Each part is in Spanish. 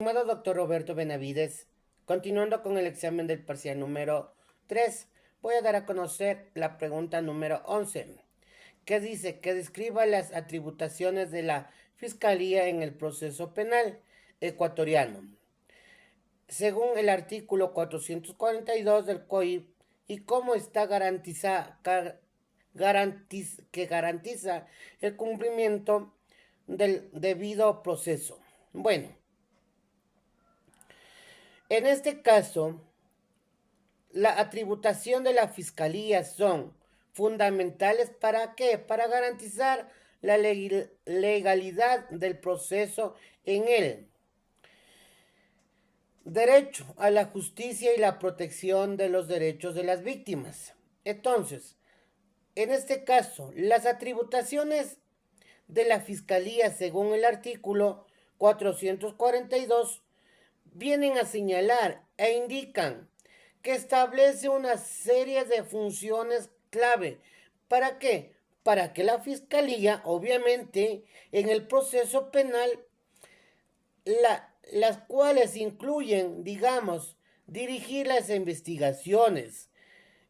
Estimado doctor Roberto Benavides, continuando con el examen del parcial número 3, voy a dar a conocer la pregunta número 11, que dice que describa las atributaciones de la Fiscalía en el proceso penal ecuatoriano, según el artículo 442 del COIP, y cómo está que garantiza el cumplimiento del debido proceso. Bueno, en este caso, la atributación de la Fiscalía son fundamentales ¿para qué? Para garantizar la legalidad del proceso en él. Derecho a la justicia y la protección de los derechos de las víctimas. Entonces, en este caso, las atributaciones de la Fiscalía, según el artículo 442, vienen a señalar e indican que establece una serie de funciones clave. ¿Para qué? Para que la Fiscalía, obviamente, en el proceso penal, las cuales incluyen, digamos, dirigir las investigaciones.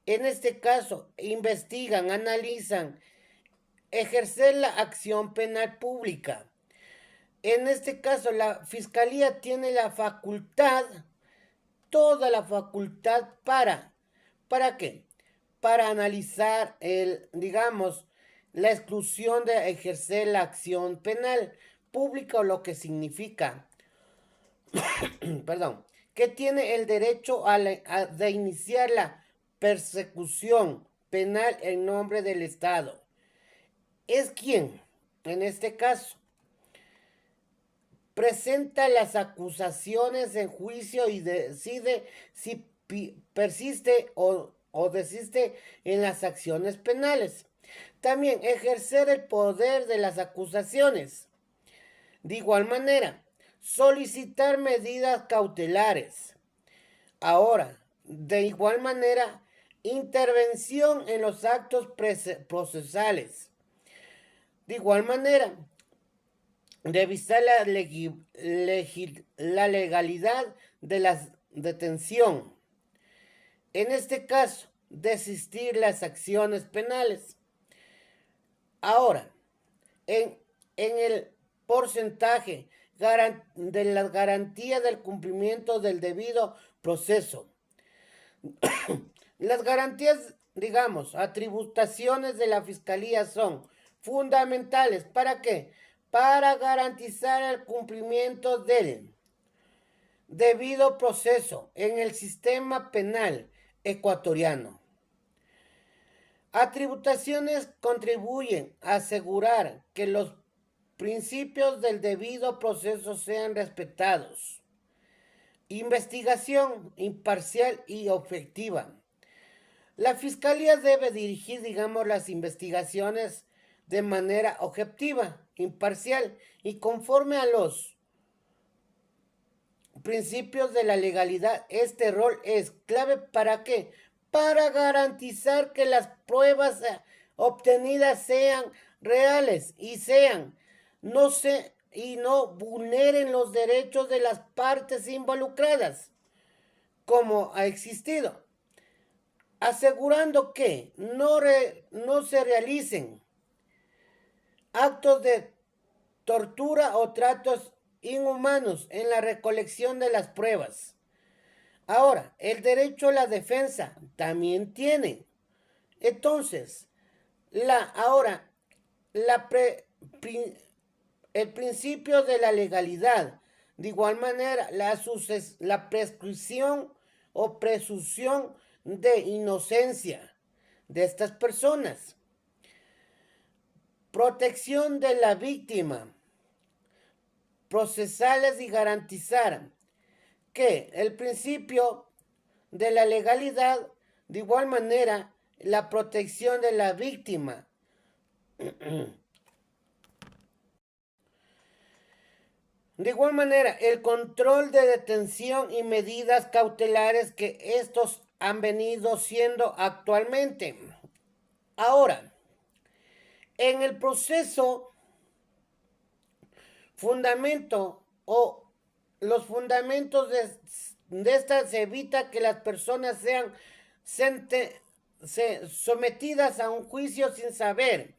En este caso, investigan, analizan, ejercer la acción penal pública. En este caso, la Fiscalía tiene la facultad, toda la facultad ¿para qué? Para analizar digamos, la exclusión de ejercer la acción penal pública o lo que significa, perdón, que tiene el derecho de iniciar la persecución penal en nombre del Estado. ¿Es quién? En este caso, presenta las acusaciones en juicio y decide si persiste o desiste en las acciones penales. También ejercer el poder de las acusaciones. De igual manera, solicitar medidas cautelares. Ahora, de igual manera, intervención en los actos procesales. De igual manera, revisar la legalidad de la detención. En este caso, desistir las acciones penales. Ahora, en el porcentaje de la garantía del cumplimiento del debido proceso. Las garantías, digamos, atributaciones de la Fiscalía son fundamentales. ¿Para qué? Para garantizar el cumplimiento del debido proceso en el sistema penal ecuatoriano. Atributaciones contribuyen a asegurar que los principios del debido proceso sean respetados. Investigación imparcial y objetiva. La Fiscalía debe dirigir, digamos, las investigaciones de manera objetiva, imparcial y conforme a los principios de la legalidad. Este rol es clave ¿para qué? Para garantizar que las pruebas obtenidas sean reales y no vulneren los derechos de las partes involucradas, como ha existido, asegurando que no se realicen actos de tortura o tratos inhumanos en la recolección de las pruebas. Ahora, el derecho a la defensa también tiene. Entonces, la el principio de la legalidad. De igual manera, la prescripción o presunción de inocencia de estas personas. Protección de la víctima. Procesales y garantizar que el principio de la legalidad, de igual manera, la protección de la víctima. De igual manera, el control de detención y medidas cautelares que estos han venido siendo actualmente. Ahora, en el proceso, fundamento o los fundamentos de esta se evita que las personas sean sometidas a un juicio sin saber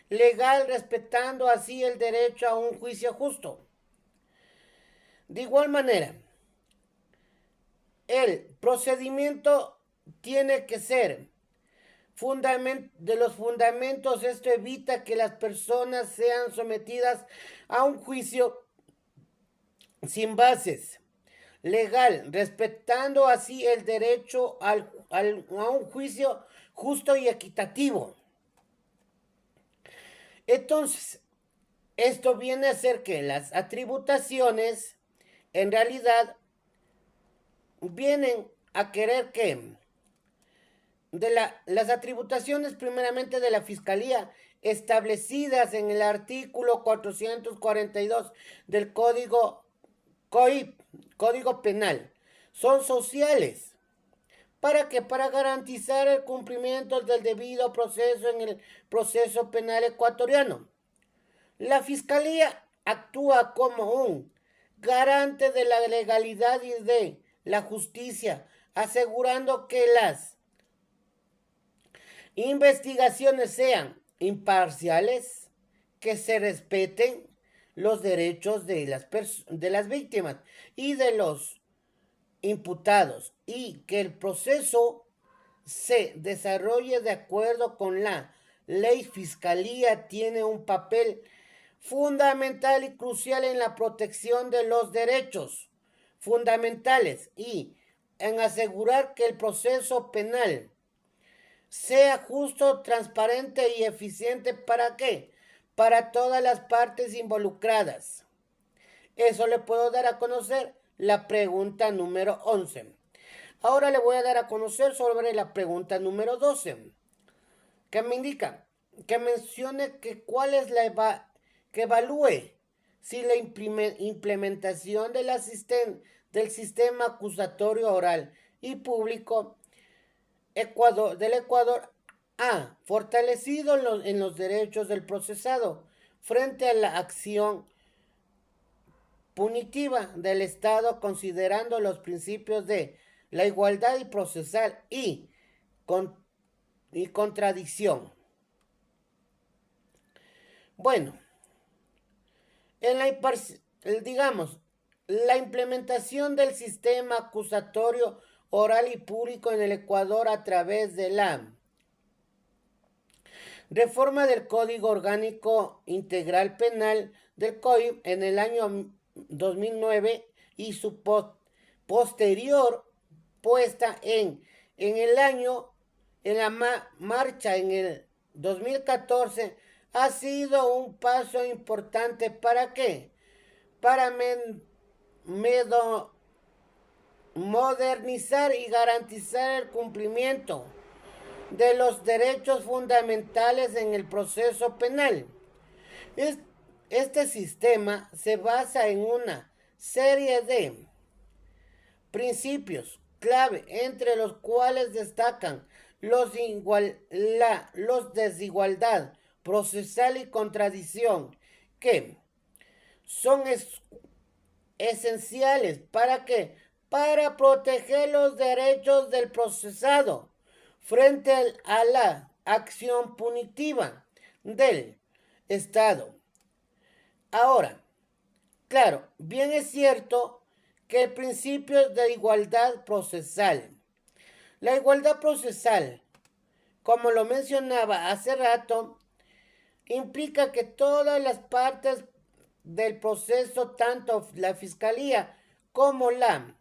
legal, respetando así el derecho a un juicio justo. De igual manera, el procedimiento tiene que ser de los fundamentos. Esto evita que las personas sean sometidas a un juicio sin bases legal, respetando así el derecho a un juicio justo y equitativo. Entonces, esto viene a ser que las atributaciones en realidad vienen a querer que las atributaciones primeramente de la Fiscalía establecidas en el artículo 442 del Código Penal son sociales. ¿Para qué? Para garantizar el cumplimiento del debido proceso en el proceso penal ecuatoriano. La Fiscalía actúa como un garante de la legalidad y de la justicia, asegurando que las investigaciones sean imparciales, que se respeten los derechos de las víctimas y de los imputados, y que el proceso se desarrolle de acuerdo con la ley. Fiscalía tiene un papel fundamental y crucial en la protección de los derechos fundamentales y en asegurar que el proceso penal sea justo, transparente y eficiente. ¿Para qué? Para todas las partes involucradas. Eso le puedo dar a conocer la pregunta número 11. Ahora le voy a dar a conocer sobre la pregunta número 12, que me indica que mencione que cuál es que evalúe si la implementación del sistema acusatorio oral y público del Ecuador ha fortalecido en los derechos del procesado frente a la acción punitiva del Estado, considerando los principios de la igualdad y procesal y contradicción. Bueno, la implementación del sistema acusatorio oral y público en el Ecuador a través de la reforma del Código Orgánico Integral Penal del COIP en el año 2009 y su posterior puesta en la marcha en el 2014 ha sido un paso importante. ¿Para qué? Para modernizar y garantizar el cumplimiento de los derechos fundamentales en el proceso penal. Este sistema se basa en una serie de principios clave, entre los cuales destacan los desigualdad procesal y contradicción, que son esenciales. ¿Para qué? Para proteger los derechos del procesado frente a la acción punitiva del Estado. Ahora, claro, bien es cierto que el principio de igualdad procesal, la igualdad procesal, como lo mencionaba hace rato, implica que todas las partes del proceso, tanto la Fiscalía como la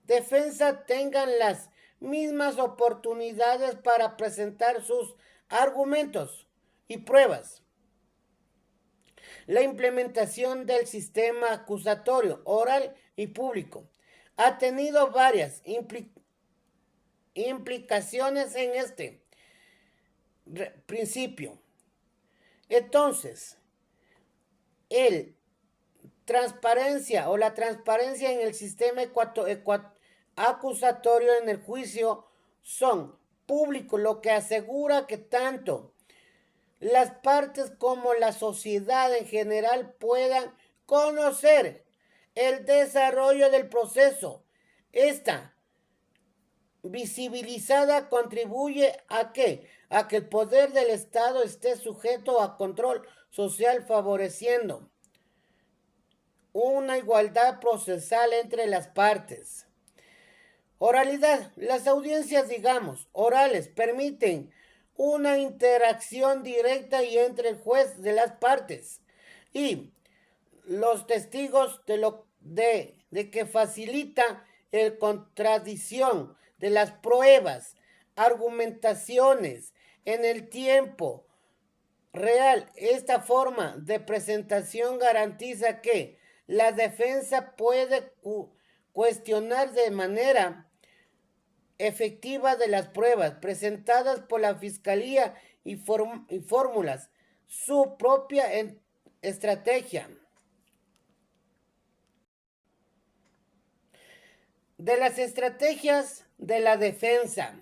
defensa, tengan las mismas oportunidades para presentar sus argumentos y pruebas. La implementación del sistema acusatorio oral y público ha tenido varias implicaciones en este principio. Entonces, la transparencia en el sistema acusatorio en el juicio son públicos, lo que asegura que tanto las partes como la sociedad en general puedan conocer el desarrollo del proceso. Esta visibilizada contribuye a que el poder del Estado esté sujeto a control social, favoreciendo una igualdad procesal entre las partes. Oralidad. Las audiencias, digamos, orales permiten una interacción directa y entre el juez de las partes y los testigos de que facilita el contradicción de las pruebas, argumentaciones en el tiempo real. Esta forma de presentación garantiza que la defensa puede cuestionar de manera efectiva de las pruebas presentadas por la Fiscalía y fórmulas su propia estrategia. De las estrategias de la defensa.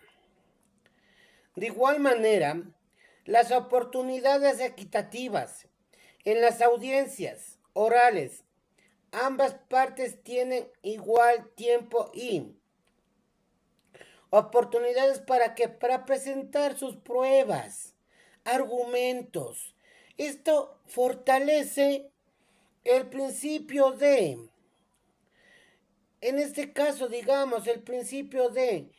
De igual manera, las oportunidades equitativas en las audiencias orales. Ambas partes tienen igual tiempo y oportunidades para presentar sus pruebas, argumentos. Esto fortalece el principio de, en este caso, digamos, el principio de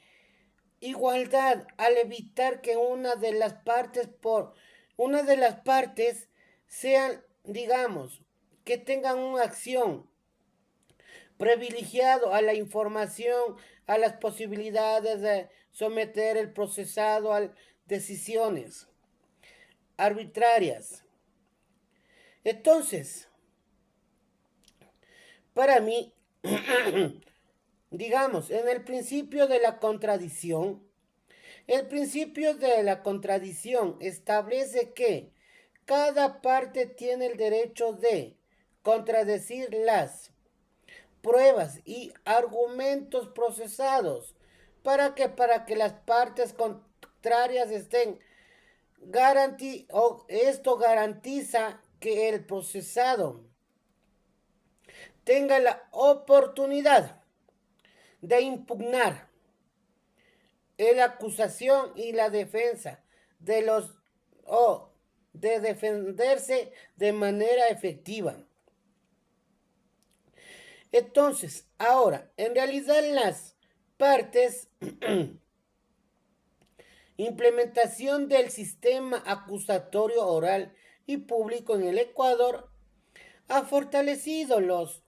igualdad al evitar que una de las partes sean, digamos, que tengan una acción privilegiado a la información, a las posibilidades de someter el procesado a decisiones arbitrarias. Entonces, para mí, digamos, en el principio de la contradicción, el principio de la contradicción establece que cada parte tiene el derecho de contradecir las pruebas y argumentos procesados para que las partes contrarias estén esto garantiza que el procesado tenga la oportunidad de impugnar la acusación y la defensa de los o de defenderse de manera efectiva. Entonces, ahora, en realidad las partes, implementación del sistema acusatorio oral y público en el Ecuador ha fortalecido los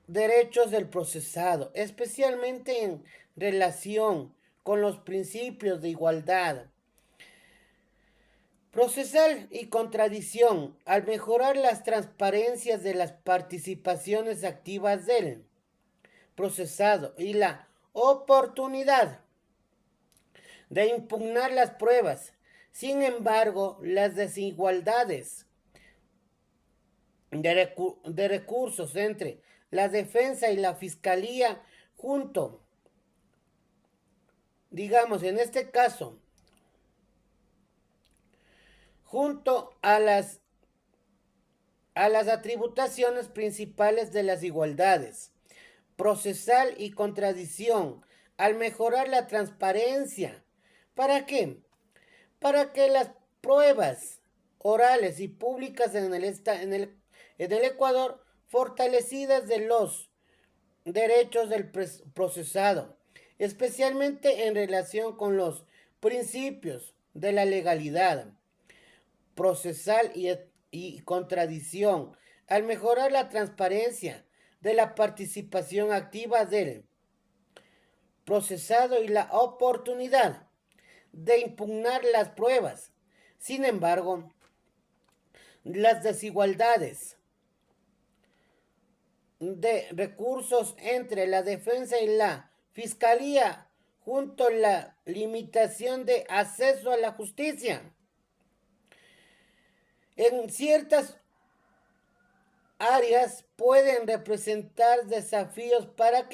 derechos del procesado, especialmente en relación con los principios de igualdad procesal y contradicción, al mejorar las transparencias de las participaciones activas del procesado y la oportunidad de impugnar las pruebas. Sin embargo, las desigualdades de recursos entre la defensa y la fiscalía digamos, en este caso, junto a las atributaciones principales de las igualdades, procesal y contradicción, al mejorar la transparencia. ¿Para qué? Para que las pruebas orales y públicas en el Ecuador fortalecidas de los derechos del procesado, especialmente en relación con los principios de la legalidad procesal y contradicción, al mejorar la transparencia de la participación activa del procesado y la oportunidad de impugnar las pruebas. Sin embargo, las desigualdades de recursos entre la defensa y la fiscalía, junto a la limitación de acceso a la justicia, en ciertas áreas pueden representar desafíos para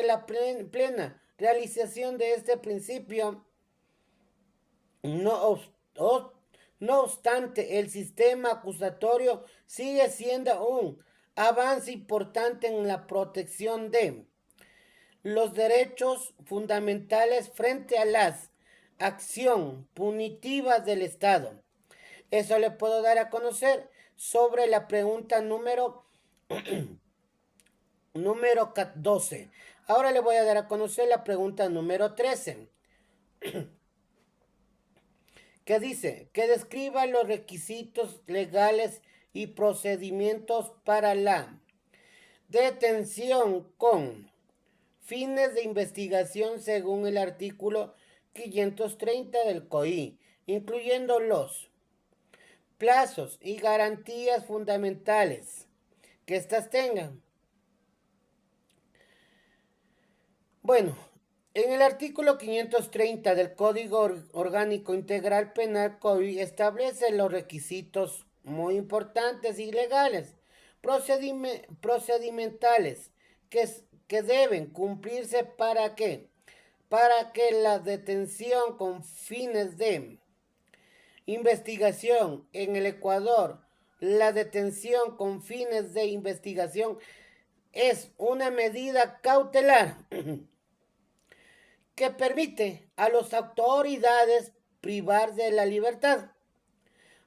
la plena realización de este principio. No, No obstante, el sistema acusatorio sigue siendo un avance importante en la protección de los derechos fundamentales frente a las acción punitiva del Estado. Eso le puedo dar a conocer sobre la pregunta número 12. Ahora le voy a dar a conocer la pregunta número 13, que dice que describa los requisitos legales y procedimientos para la detención con fines de investigación según el artículo 530 del COI, incluyendo los plazos y garantías fundamentales que éstas tengan. Bueno, en el artículo 530 del Código Orgánico Integral Penal COI establece los requisitos muy importantes y legales, procedimentales, que deben cumplirse para que la detención con fines de investigación en el Ecuador, la detención con fines de investigación es una medida cautelar que permite a las autoridades privar de la libertad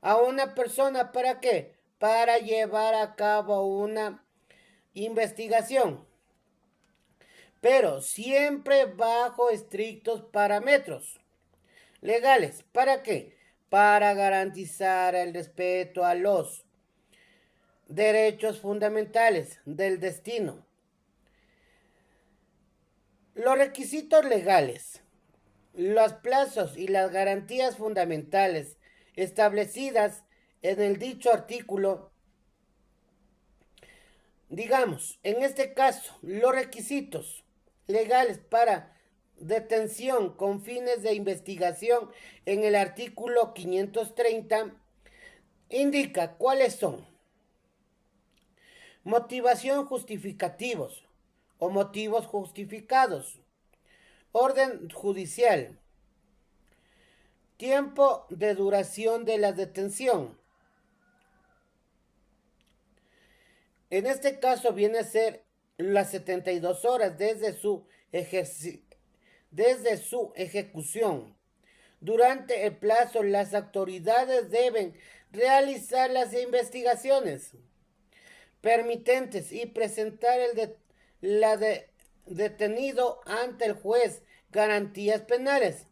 a una persona. ¿Para qué? Para llevar a cabo una investigación, pero siempre bajo estrictos parámetros legales. ¿Para qué? Para garantizar el respeto a los derechos fundamentales del destino. Los requisitos legales, los plazos y las garantías fundamentales establecidas en el dicho artículo, digamos, en este caso, los requisitos legales para detención con fines de investigación en el artículo 530 indica cuáles son: motivación justificativos o motivos justificados, orden judicial, tiempo de duración de la detención. En este caso viene a ser las 72 horas desde su ejecución. Durante el plazo, las autoridades deben realizar las investigaciones permitentes y presentar detenido ante el juez garantías penales.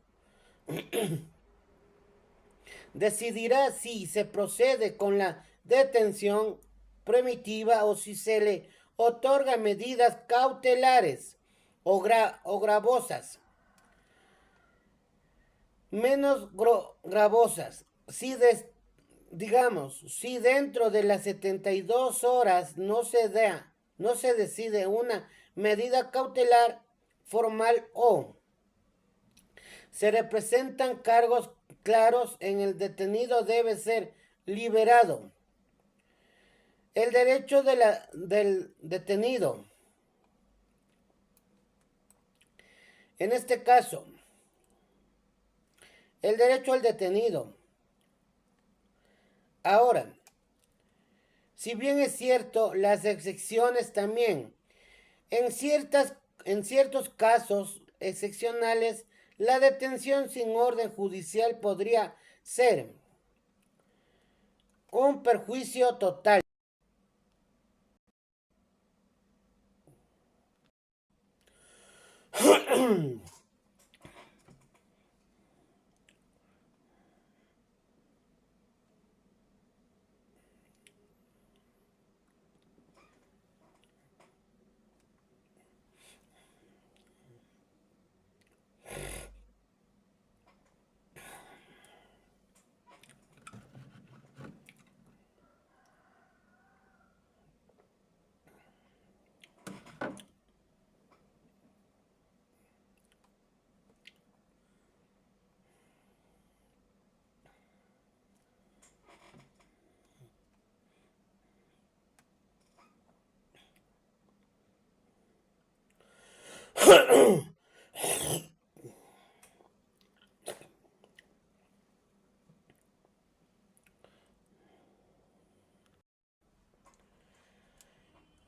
Decidirá si se procede con la detención primitiva o si se le otorga medidas cautelares o gravosas, menos gravosas. Si dentro de las 72 horas no se decide una medida cautelar formal o se representan cargos claros, en el detenido debe ser liberado. El derecho del detenido. En este caso, el derecho al detenido. Ahora, si bien es cierto, las excepciones también. En ciertos casos excepcionales, la detención sin orden judicial podría ser un perjuicio total.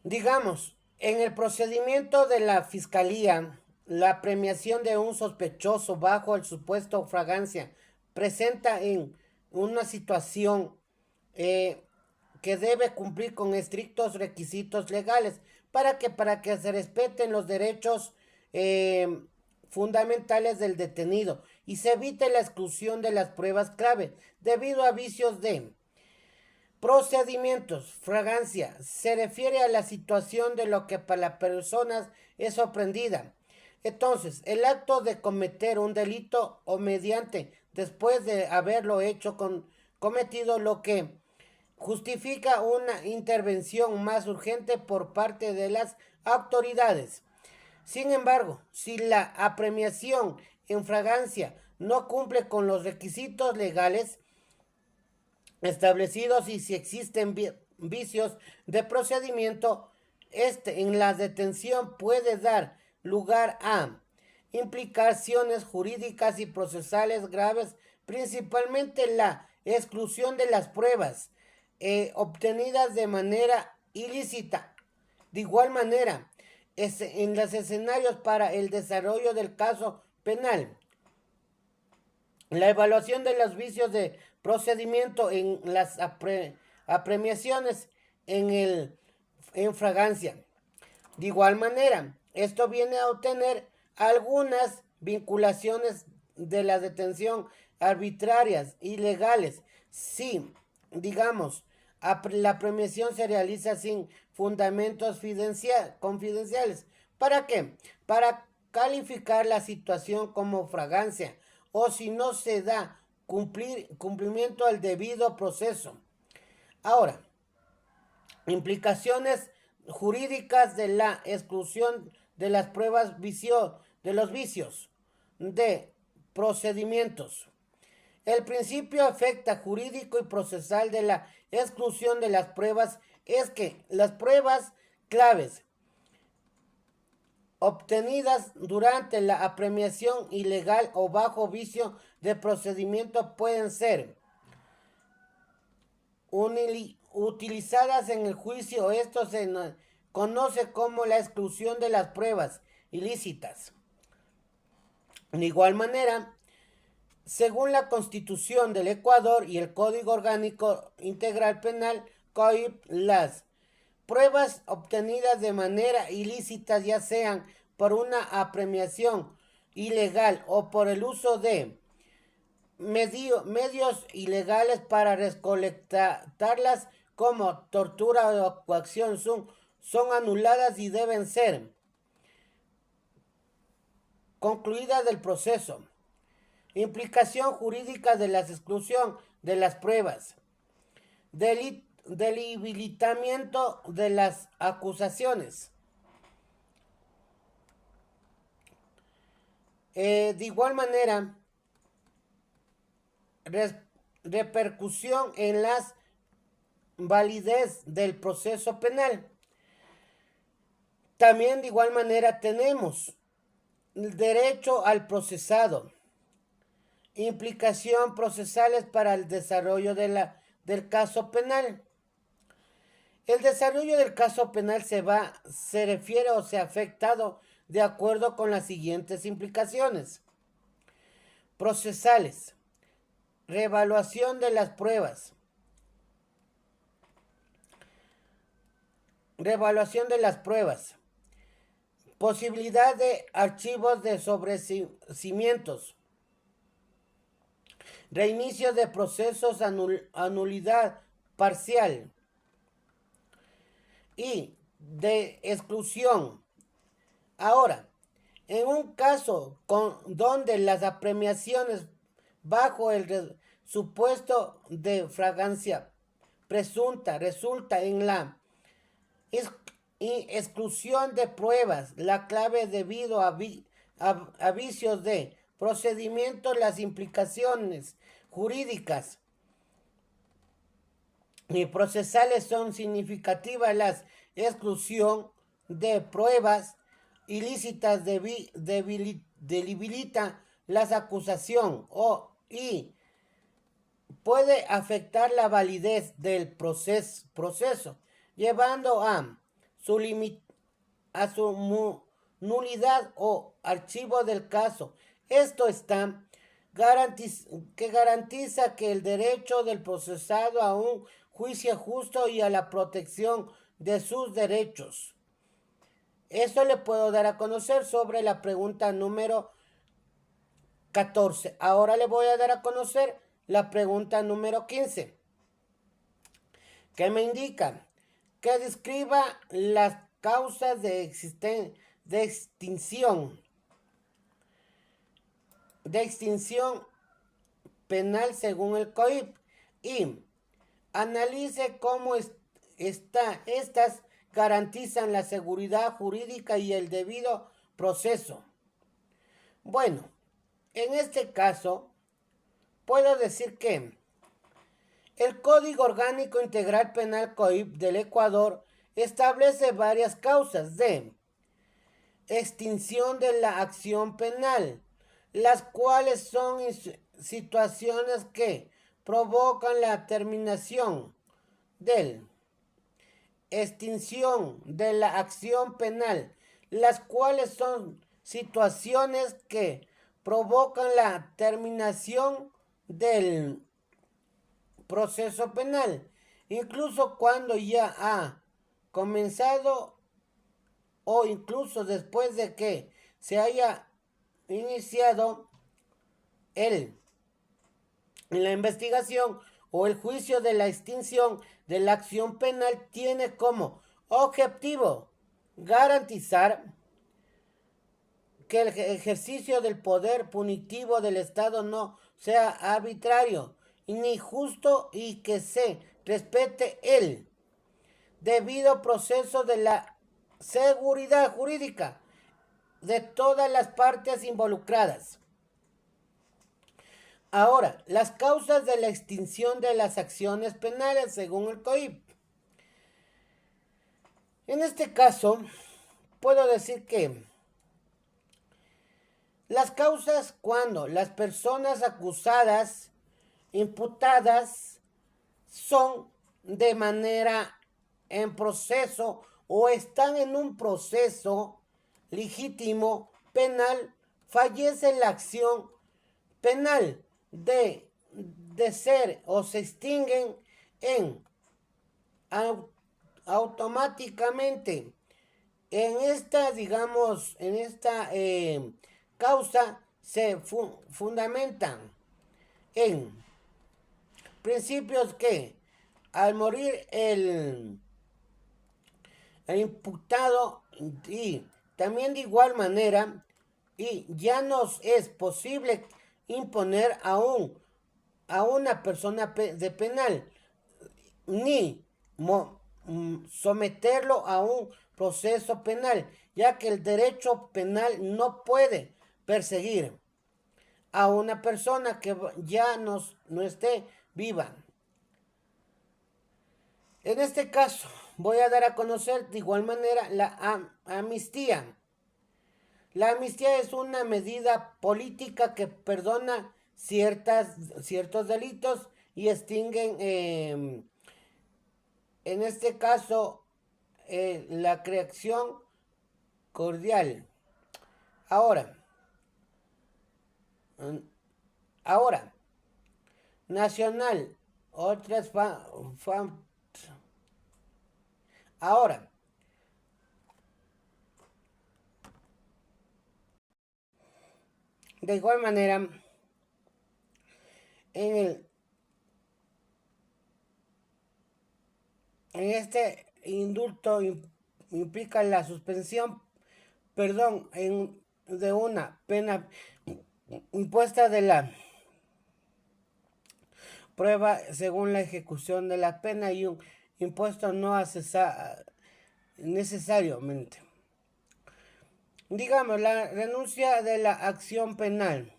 Digamos, en el procedimiento de la fiscalía, la premiación de un sospechoso bajo el supuesto fragancia presenta en una situación eh, que debe cumplir con estrictos requisitos legales para que se respeten los derechos eh, fundamentales del detenido y se evite la exclusión de las pruebas clave debido a vicios de procedimientos. Fragancia se refiere a la situación de lo que para la persona es sorprendida. Entonces, el acto de cometer un delito o mediante después de haberlo hecho cometido lo que justifica una intervención más urgente por parte de las autoridades. Sin embargo, si la apremiación en fragancia no cumple con los requisitos legales establecidos y si existen vicios de procedimiento, en la detención puede dar lugar a implicaciones jurídicas y procesales graves, principalmente la exclusión de las pruebas obtenidas de manera ilícita. De igual manera, en los escenarios para el desarrollo del caso penal, la evaluación de los vicios de procedimiento en las apremiaciones en fragancia. De igual manera, esto viene a obtener algunas vinculaciones de la detención arbitrarias, ilegales, si, digamos, la premiación se realiza sin fundamentos confidenciales. ¿Para qué? Para calificar la situación como fragancia o si no se da cumplimiento al debido proceso. Ahora, implicaciones jurídicas de la exclusión de las pruebas de los vicios de procedimientos. El principio afecta jurídico y procesal de la exclusión de las pruebas es que las pruebas claves obtenidas durante la apremiación ilegal o bajo vicio de procedimiento pueden ser utilizadas en el juicio. Esto se conoce como la exclusión de las pruebas ilícitas. De igual manera, según la Constitución del Ecuador y el Código Orgánico Integral Penal, COIP, las pruebas obtenidas de manera ilícita, ya sean por una apremiación ilegal o por el uso de medios ilegales para recolectarlas como tortura o coacción, son anuladas y deben ser concluidas del proceso. Implicación jurídica de la exclusión de las pruebas. Debilitamiento de las acusaciones. De igual manera, repercusión en la validez del proceso penal. También de igual manera tenemos el derecho al procesado, implicación procesales para el desarrollo del caso penal. El desarrollo del caso penal se refiere o se ha afectado de acuerdo con las siguientes implicaciones procesales: reevaluación de las pruebas, posibilidad de archivos de sobrecimientos, reinicio de procesos, anulidad parcial y de exclusión. Ahora, en un caso donde las apremiaciones bajo el supuesto de fragancia presunta resulta en la exclusión de pruebas, la clave debido a vicios de procedimiento, las implicaciones jurídicas y procesales son significativas. La exclusión de pruebas ilícitas debilita las acusaciones y puede afectar la validez del proceso, llevando a a su nulidad o archivo del caso. Esto está que garantiza que el derecho del procesado a un juicio justo y a la protección de sus derechos. Eso le puedo dar a conocer sobre la pregunta número 14. Ahora le voy a dar a conocer la pregunta número 15, que me indica que describa las causas de extinción penal según el COIP y analice cómo estas garantizan la seguridad jurídica y el debido proceso. Bueno, en este caso, puedo decir que el Código Orgánico Integral Penal COIP del Ecuador establece varias causas de extinción de la acción penal, las cuales son situaciones que provocan la terminación del extinción de la acción penal, las cuales son situaciones que provocan la terminación del proceso penal, incluso cuando ya ha comenzado o incluso después de que se haya iniciado la investigación o el juicio de la extinción de la acción penal, tiene como objetivo garantizar que el ejercicio del poder punitivo del Estado no sea arbitrario ni justo y que se respete el debido proceso de la seguridad jurídica de todas las partes involucradas. Ahora, las causas de la extinción de las acciones penales según el COIP. En este caso, puedo decir que las causas cuando las personas acusadas, imputadas, son de manera en proceso o están en un proceso legítimo penal, fallece la acción penal de ser o se extinguen automáticamente en esta, digamos, en esta causa se fundamentan en principios que al morir el imputado y también de igual manera y ya nos es posible imponer a una persona de penal ni someterlo a un proceso penal, ya que el derecho penal no puede perseguir a una persona que ya no esté viva. En este caso, voy a dar a conocer de igual manera la amnistía. La amnistía es una medida política que perdona ciertos delitos y extinguen, en este caso, la creación cordial. Ahora, nacional, otras ahora, de igual manera, en este indulto implica la suspensión, de una pena impuesta de la prueba según la ejecución de la pena y un impuesto no necesariamente. Digamos, la renuncia de la acción penal.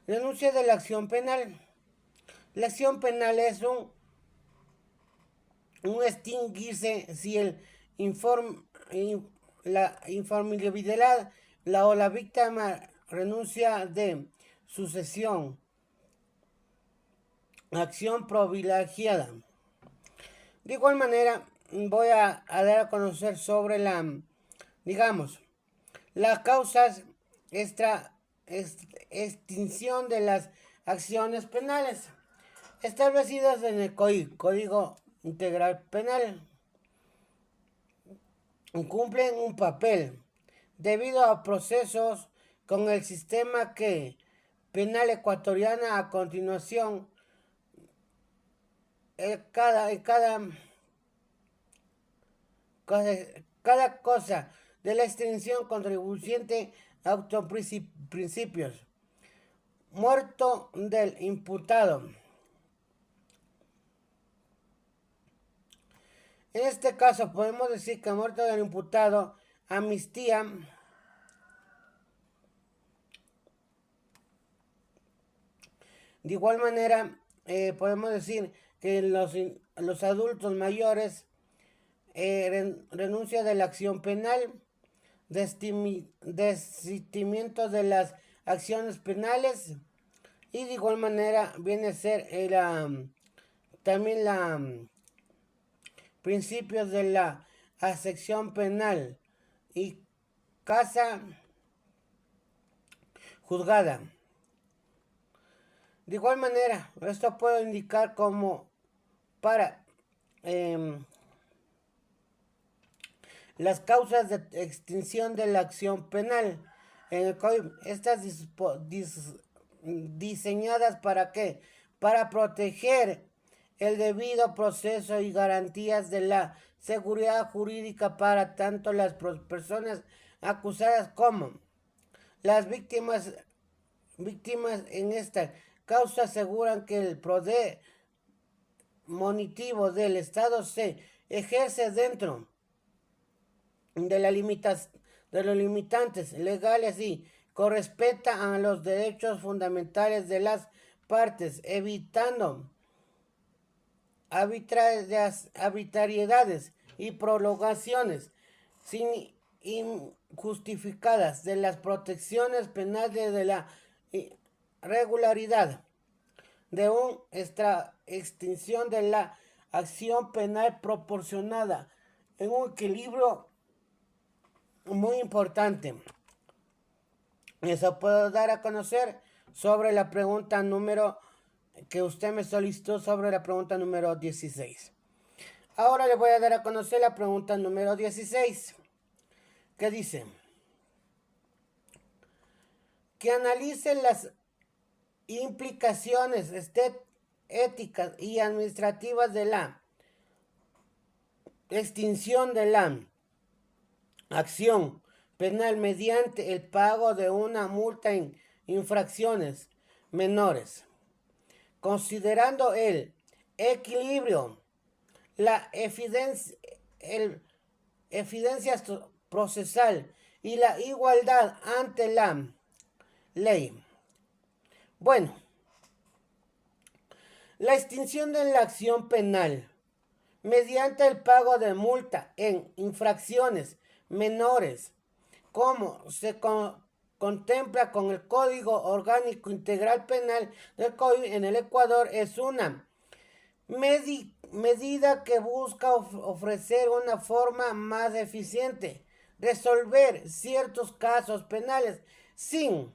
Renuncia de la acción penal. La acción penal es un extinguirse si la informabilidad o la víctima renuncia de sucesión, acción privilegiada. De igual manera, voy a dar a conocer sobre digamos, las causas extinción de las acciones penales establecidas en el Código Integral Penal. Cumplen un papel debido a procesos con el sistema penal ecuatoriana. A continuación, cada cosa de la extensión contribuyente a autoprincipios. Muerto del imputado. En este caso podemos decir que muerto del imputado, amnistía, de igual manera podemos decir que los adultos mayores, renuncia de la acción penal, desistimiento de las acciones penales, y de igual manera viene a ser también principios de la asección penal y casa juzgada. De igual manera, esto puede indicar como para las causas de extinción de la acción penal. En el código, estas diseñadas ¿para qué? Para proteger el debido proceso y garantías de la seguridad jurídica para tanto las personas acusadas como las víctimas en esta causa. Aseguran que el poder monitivo del Estado se ejerce dentro de los limitantes legales y correspeta a los derechos fundamentales de las partes, evitando arbitrariedades y prolongaciones sin injustificadas de las protecciones penales de la regularidad de una extinción de la acción penal proporcionada en un equilibrio muy importante. Eso puedo dar a conocer sobre la pregunta número que usted me solicitó, sobre la pregunta número 16. Ahora le voy a dar a conocer la pregunta número 16, que dice que analice las implicaciones éticas y administrativas de la extinción de la acción penal mediante el pago de una multa en infracciones menores, considerando el equilibrio, la evidencia procesal y la igualdad ante la ley. Bueno, la extinción de la acción penal mediante el pago de multa en infracciones menores, como se contempla con el Código Orgánico Integral Penal del COI en el Ecuador, es una medida que busca ofrecer una forma más eficiente de resolver ciertos casos penales sin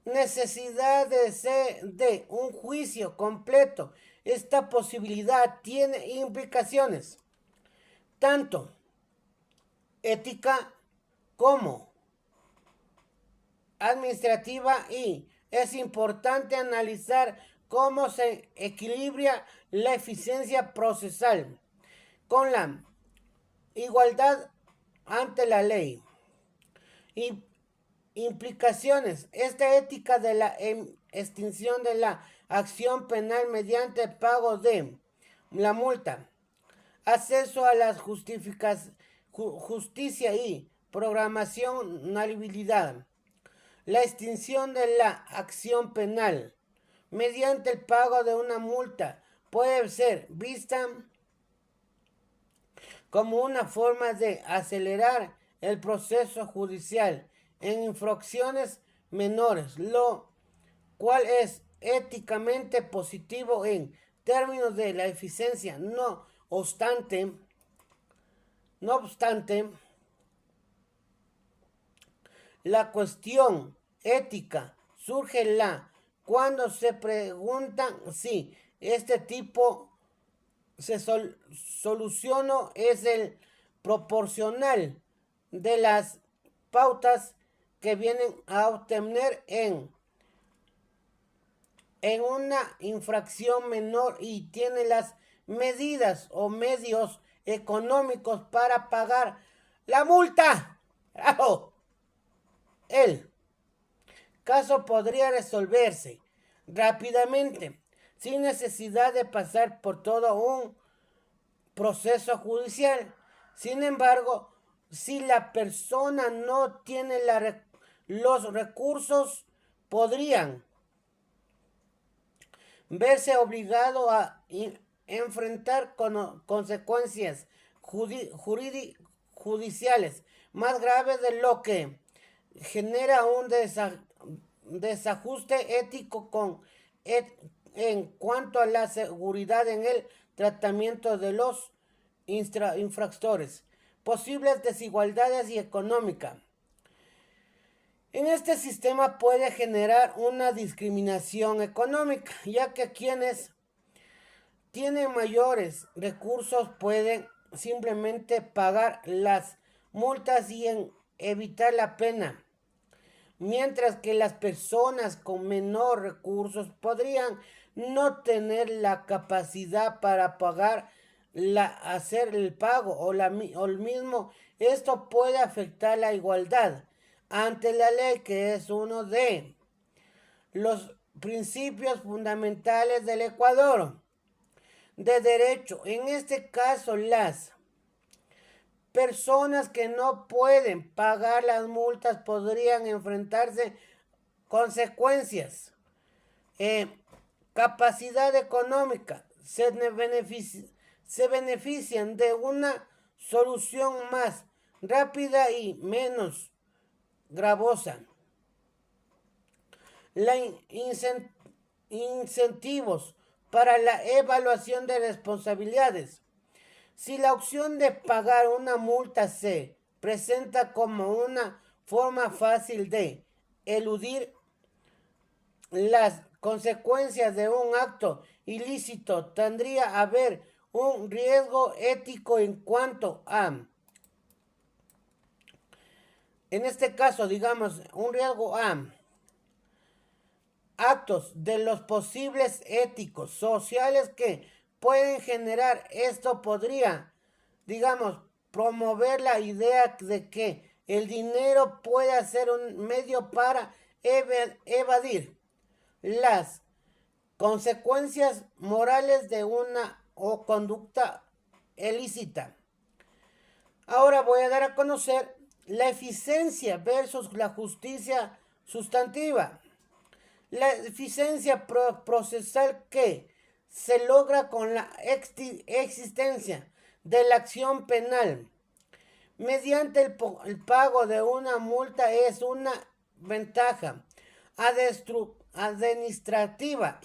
necesidad de un juicio completo. Esta posibilidad tiene implicaciones tanto ética como administrativa, y es importante analizar cómo se equilibra la eficiencia procesal con la igualdad ante la ley. Y implicaciones. Esta ética de la extinción de la acción penal mediante el pago de la multa, acceso a la justicia y programabilidad. La extinción de la acción penal mediante el pago de una multa puede ser vista como una forma de acelerar el proceso judicial en infracciones menores, lo cual es éticamente positivo en términos de la eficiencia, no No obstante, la cuestión ética surge cuando se preguntan si este tipo se solucionó es el proporcional de las pautas que vienen a obtener en una infracción menor y tiene las medidas o medios económicos para pagar la multa. ¡Bravo! El caso podría resolverse rápidamente sin necesidad de pasar por todo un proceso judicial. Sin embargo, si la persona no tiene los recursos, podrían verse obligado a enfrentar consecuencias judiciales más graves, de lo que genera un desajuste ético en cuanto a la seguridad en el tratamiento de los infractores, posibles desigualdades y económica. En este sistema puede generar una discriminación económica, ya que quienes tienen mayores recursos pueden simplemente pagar las multas y evitar la pena, mientras que las personas con menor recursos podrían no tener la capacidad para hacer el pago o el mismo. Esto puede afectar la igualdad ante la ley, que es uno de los principios fundamentales del Ecuador de derecho. En este caso, las personas que no pueden pagar las multas podrían enfrentarse consecuencias. Capacidad económica. Se benefician de una solución más rápida y menos gravosa. Incentivos para la evaluación de responsabilidades. Si la opción de pagar una multa se presenta como una forma fácil de eludir las consecuencias de un acto ilícito, tendría que haber un riesgo ético en cuanto a, en este caso, digamos, un riesgo a actos de los posibles éticos, sociales que pueden generar. Esto podría, digamos, promover la idea de que el dinero puede ser un medio para evadir las consecuencias morales de una o conducta ilícita. Ahora voy a dar a conocer la eficiencia versus la justicia sustantiva. La eficiencia procesal que se logra con la existencia de la acción penal mediante el pago de una multa es una ventaja administrativa,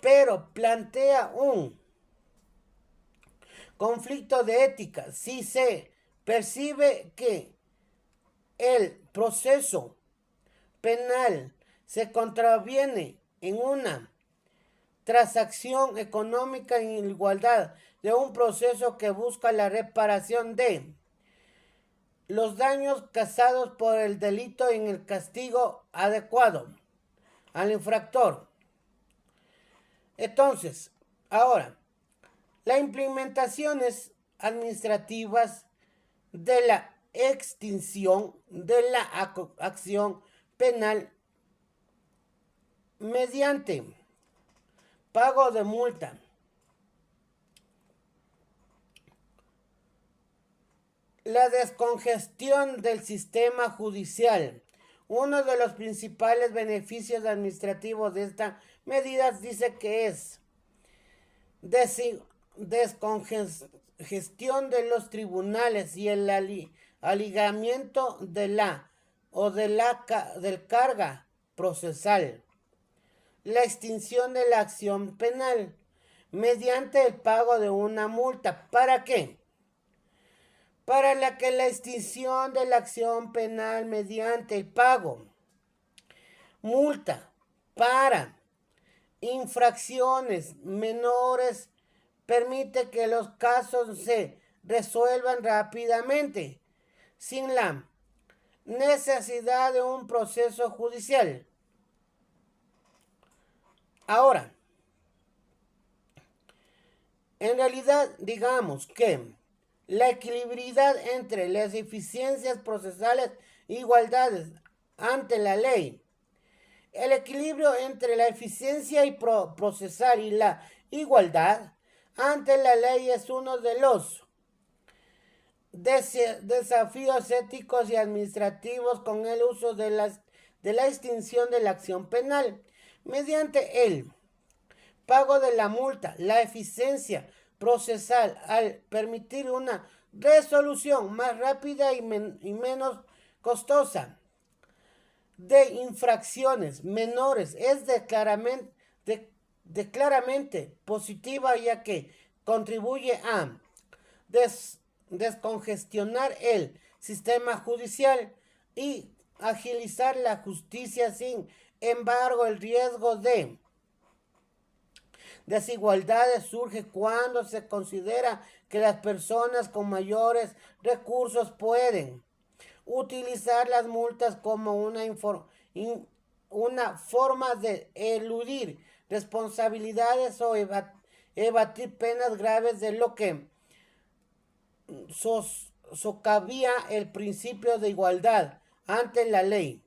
pero plantea un conflicto de ética si se percibe que el proceso penal se contraviene en una transacción económica en igualdad de un proceso que busca la reparación de los daños causados por el delito en el castigo adecuado al infractor. Entonces, ahora, las implementaciones administrativas de la extinción de la acción penal mediante pago de multa. La descongestión del sistema judicial. Uno de los principales beneficios administrativos de esta medida dice que es descongestión de los tribunales y el aligamiento del carga procesal. La extinción de la acción penal mediante el pago de una multa. ¿Para qué? Para la extinción de la acción penal mediante el pago. Multa para infracciones menores permite que los casos se resuelvan rápidamente, sin la necesidad de un proceso judicial. Ahora, en realidad, digamos que la equilibridad entre las eficiencias procesales e igualdades ante la ley. El equilibrio entre la eficiencia procesal y la igualdad ante la ley es uno de los desafíos éticos y administrativos con el uso de la extinción de la acción penal. Mediante el pago de la multa, la eficiencia procesal al permitir una resolución más rápida y menos costosa de infracciones menores es claramente positiva, ya que contribuye a descongestionar el sistema judicial y agilizar la justicia. Sin embargo, el riesgo de desigualdades surge cuando se considera que las personas con mayores recursos pueden utilizar las multas como una forma de eludir responsabilidades o evadir penas graves, de lo que socavía el principio de igualdad ante la ley.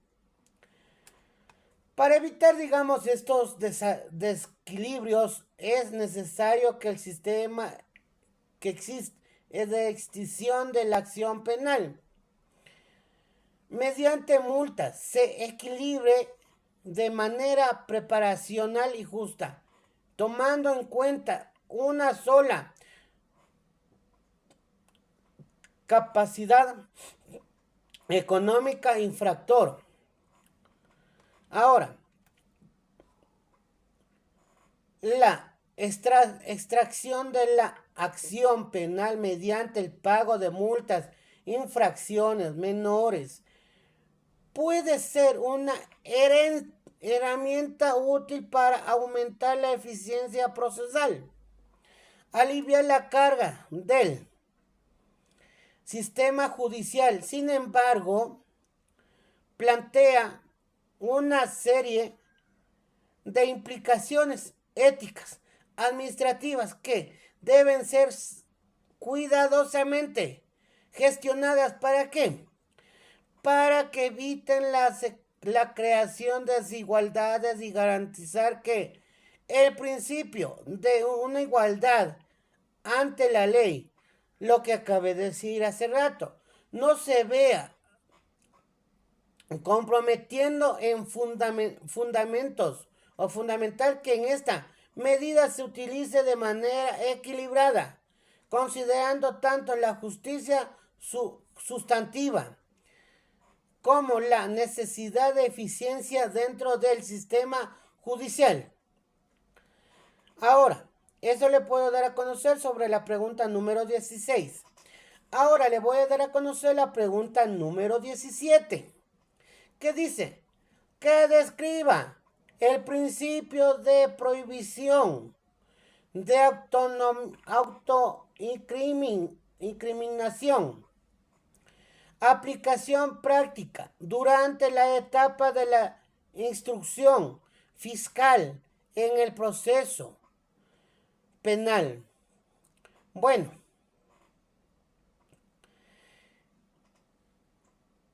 Para evitar, digamos, estos desequilibrios, es necesario que el sistema que existe es de extinción de la acción penal mediante multas se equilibre de manera preparacional y justa, tomando en cuenta una sola capacidad económica infractor. Ahora, la extracción de la acción penal mediante el pago de multas, infracciones menores, puede ser una herramienta útil para aumentar la eficiencia procesal, aliviar la carga del sistema judicial. Sin embargo, plantea una serie de implicaciones éticas, administrativas, que deben ser cuidadosamente gestionadas. ¿Para qué? Para que eviten la creación de desigualdades y garantizar que el principio de una igualdad ante la ley, lo que acabé de decir hace rato, no se vea comprometiendo en fundamentos o fundamental que en esta medida se utilice de manera equilibrada, considerando tanto la justicia sustantiva como la necesidad de eficiencia dentro del sistema judicial. Ahora, eso le puedo dar a conocer sobre la pregunta número 16. Ahora le voy a dar a conocer la pregunta número 17, que dice que describa el principio de prohibición de autoincriminación. Aplicación práctica durante la etapa de la instrucción fiscal en el proceso penal. Bueno,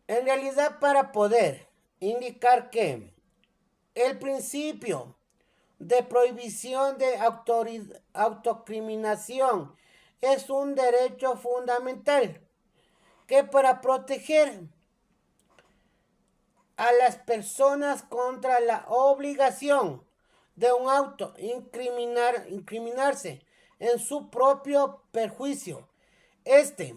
en realidad, para poder indicar que el principio de prohibición de autocriminación es un derecho fundamental que para proteger a las personas contra la obligación de un incriminarse en su propio perjuicio. Este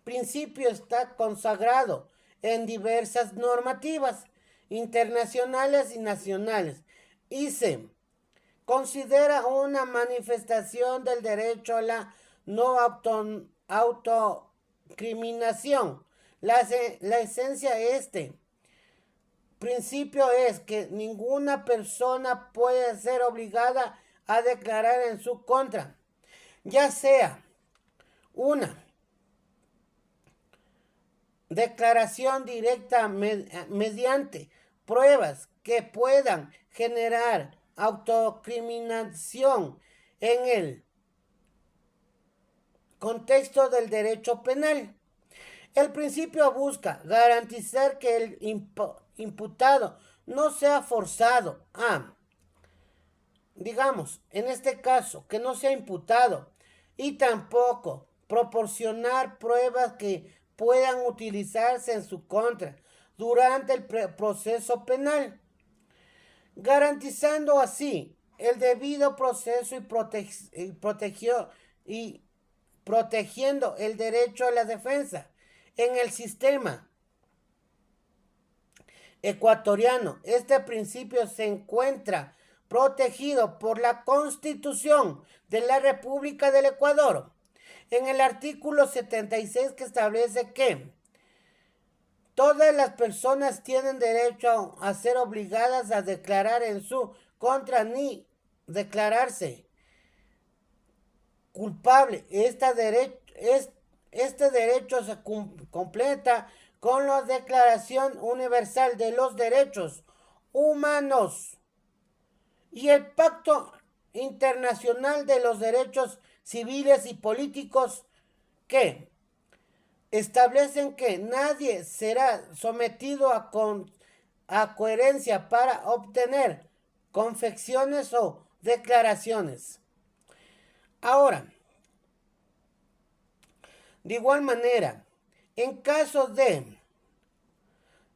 principio está consagrado en diversas normativas internacionales y nacionales y se considera una manifestación del derecho a la no autocriminación. La esencia de este principio es que ninguna persona puede ser obligada a declarar en su contra, ya sea una declaración directa mediante pruebas que puedan generar autocriminación en el contexto del derecho penal. El principio busca garantizar que el imputado no sea forzado a, digamos, en este caso, que no sea imputado y tampoco proporcionar pruebas que puedan utilizarse en su contra durante el proceso penal, garantizando así el debido proceso y protegiendo el derecho a la defensa. En el sistema ecuatoriano, este principio se encuentra protegido por la Constitución de la República del Ecuador, en el artículo 76, que establece que todas las personas tienen derecho a ser obligadas a declarar en su contra ni declararse culpable. Este derecho se completa con la Declaración Universal de los Derechos Humanos y el Pacto Internacional de los Derechos Civiles y Políticos, que establecen que nadie será sometido a coherencia para obtener confesiones o declaraciones. Ahora, de igual manera, en caso de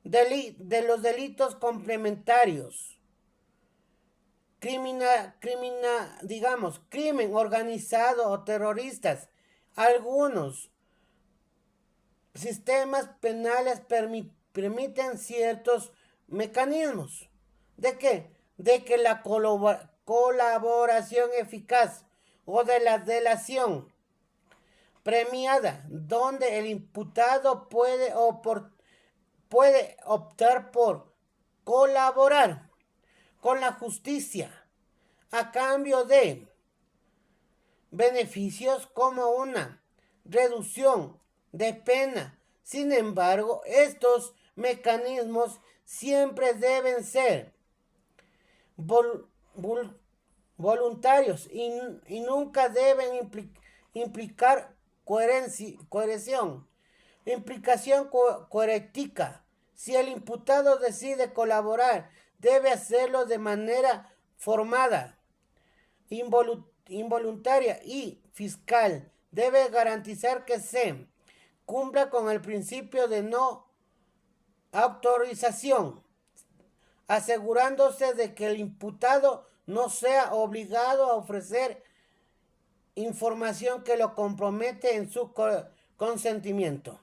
los delitos complementarios, crimen organizado o terroristas, algunos sistemas penales permiten ciertos mecanismos. ¿De qué? De que la colaboración eficaz o de la delación premiada, donde el imputado puede optar por colaborar con la justicia a cambio de beneficios como una reducción de pena. Sin embargo, estos mecanismos siempre deben ser voluntarios y nunca deben implicar coerción, implicación coercitiva. Si el imputado decide colaborar, debe hacerlo de manera formada, involuntaria y fiscal. Debe garantizar que se cumpla con el principio de no autorización, asegurándose de que el imputado no sea obligado a ofrecer información que lo compromete en su consentimiento.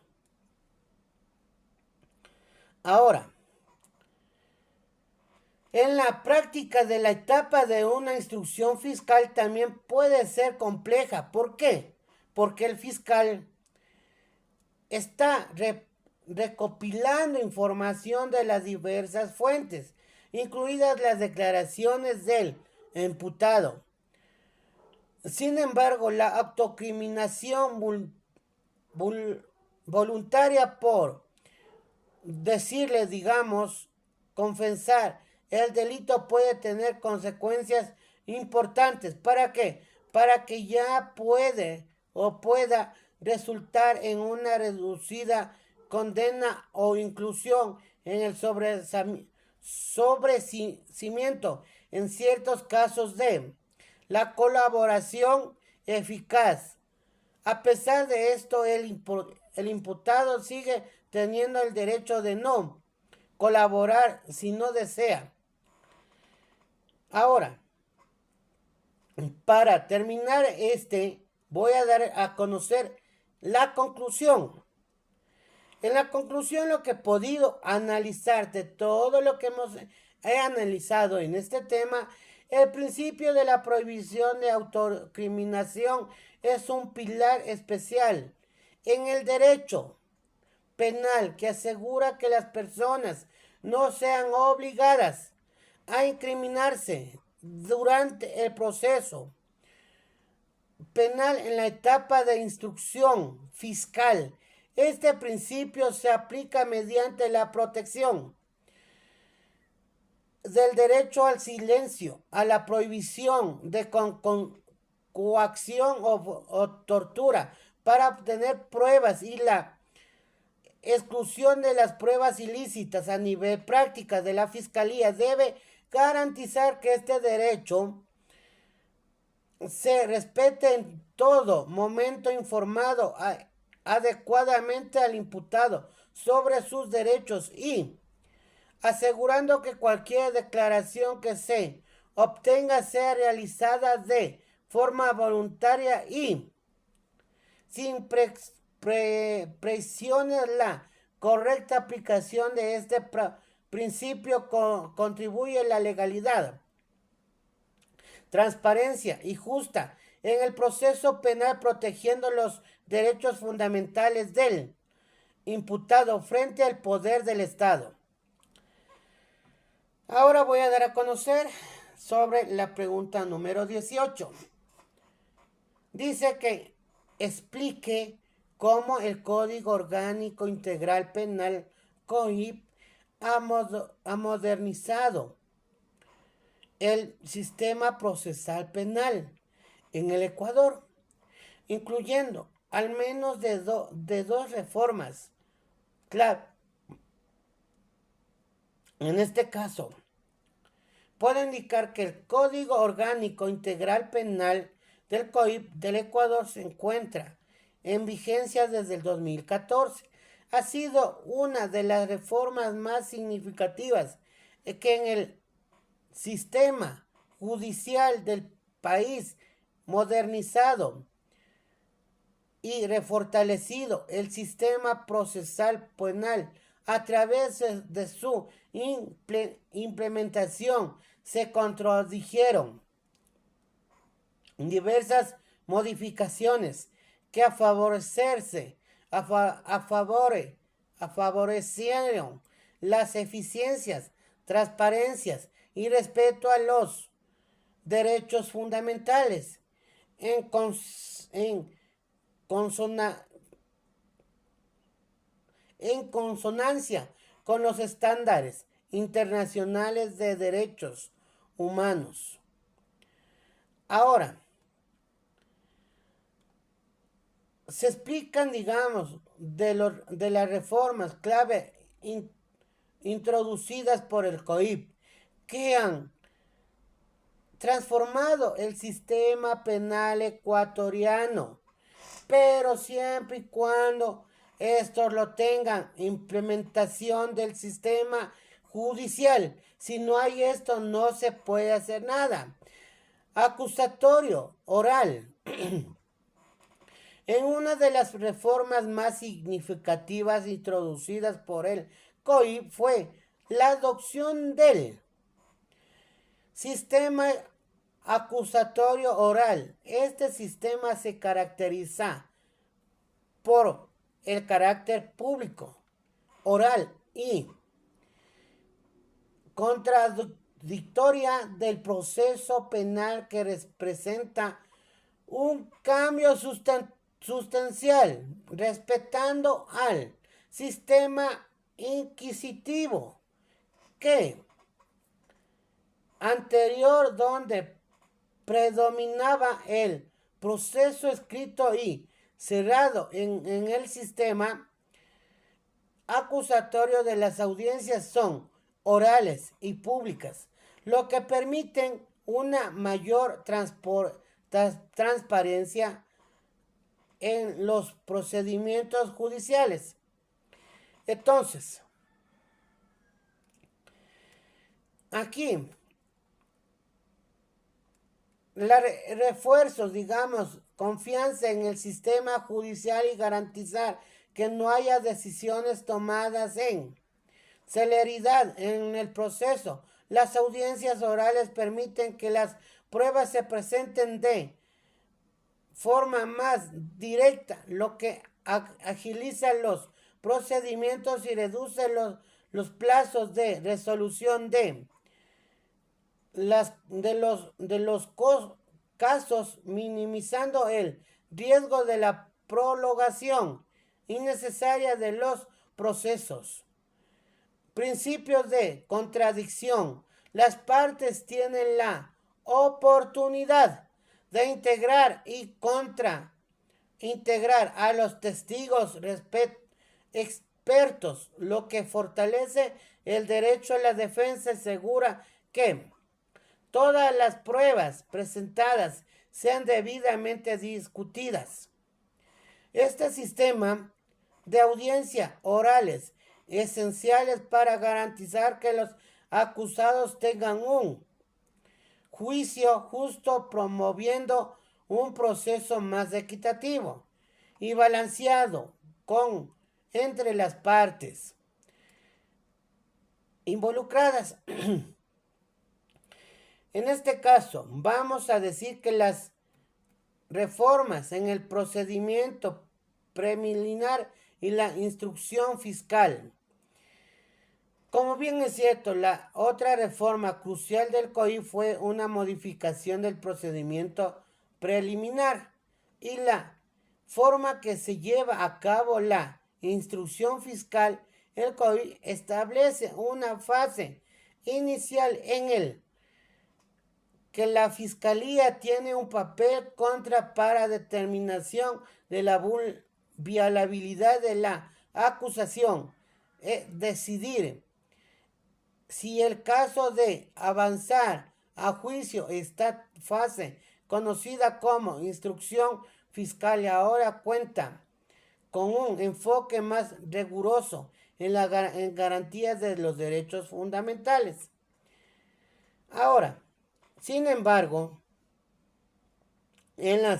Ahora, en la práctica de la etapa de una instrucción fiscal también puede ser compleja. ¿Por qué? Porque el fiscal está recopilando información de las diversas fuentes, incluidas las declaraciones del imputado. Sin embargo, la autocriminación voluntaria, por decirle, digamos, confesar el delito, puede tener consecuencias importantes. ¿Para qué? Para que ya pueda resultar en una reducida condena o inclusión en el sobrecimiento en ciertos casos de la colaboración eficaz. A pesar de esto, el imputado sigue teniendo el derecho de no colaborar si no desea. Ahora, para terminar voy a dar a conocer la conclusión. En la conclusión, lo que he podido analizar de todo lo que he analizado en este tema El principio de la prohibición de autocriminación es un pilar especial en el derecho penal que asegura que las personas no sean obligadas a incriminarse durante el proceso penal en la etapa de instrucción fiscal. Este principio se aplica mediante la protección del derecho al silencio, a la prohibición de coacción o tortura para obtener pruebas y la exclusión de las pruebas ilícitas a nivel práctica de la Fiscalía debe garantizar que este derecho se respete en todo momento informado adecuadamente al imputado sobre sus derechos y asegurando que cualquier declaración que se obtenga sea realizada de forma voluntaria y sin presiones. La correcta aplicación de este principio contribuye a la legalidad, transparencia y justa en el proceso penal, protegiendo los derechos fundamentales del imputado frente al poder del Estado. Ahora voy a dar a conocer sobre la pregunta número 18. Dice que explique cómo el Código Orgánico Integral Penal COIP ha modernizado el sistema procesal penal en el Ecuador, incluyendo al menos de dos reformas clave. En este caso, puedo indicar que el Código Orgánico Integral Penal del COIP del Ecuador se encuentra en vigencia desde el 2014. Ha sido una de las reformas más significativas que en el sistema judicial del país modernizado y refortalecido el sistema procesal penal. A través de su implementación se introdujeron diversas modificaciones que favorecieron las eficiencias, transparencias y respeto a los derechos fundamentales en consonancia con los estándares internacionales de derechos humanos. Ahora, se explican, digamos, de las reformas clave introducidas por el COIP que han transformado el sistema penal ecuatoriano, pero siempre y cuando estos lo tengan implementación del sistema judicial. Si no hay esto, no se puede hacer nada. Acusatorio oral. En una de las reformas más significativas introducidas por el COIP fue la adopción del sistema acusatorio oral. Este sistema se caracteriza por el carácter público, oral y contradictoria del proceso penal, que representa un cambio sustancial respetando al sistema inquisitivo que anterior, donde predominaba el proceso escrito y cerrado. En el sistema acusatorio de las audiencias son orales y públicas, lo que permiten una mayor transparencia en los procedimientos judiciales. Entonces, aquí refuerzos, digamos, confianza en el sistema judicial y garantizar que no haya decisiones tomadas en celeridad en el proceso. Las audiencias orales permiten que las pruebas se presenten de forma más directa, lo que agiliza los procedimientos y reduce los plazos de resolución de los casos, minimizando el riesgo de la prolongación innecesaria de los procesos. Principios de contradicción. Las partes tienen la oportunidad de integrar y integrar a los testigos expertos, lo que fortalece el derecho a la defensa y asegura que todas las pruebas presentadas sean debidamente discutidas. Este sistema de audiencia orales esenciales para garantizar que los acusados tengan un juicio justo, promoviendo un proceso más equitativo y balanceado entre las partes involucradas. En este caso, vamos a decir que las reformas en el procedimiento preliminar y la instrucción fiscal. Como bien es cierto, la otra reforma crucial del COIP fue una modificación del procedimiento preliminar y la forma que se lleva a cabo la instrucción fiscal. El COIP establece una fase inicial en el que la Fiscalía tiene un papel para determinación de la viabilidad de la acusación, decidir si el caso de avanzar a juicio. Esta fase, conocida como instrucción fiscal, ahora cuenta con un enfoque más riguroso en garantías de los derechos fundamentales. Ahora, sin embargo, en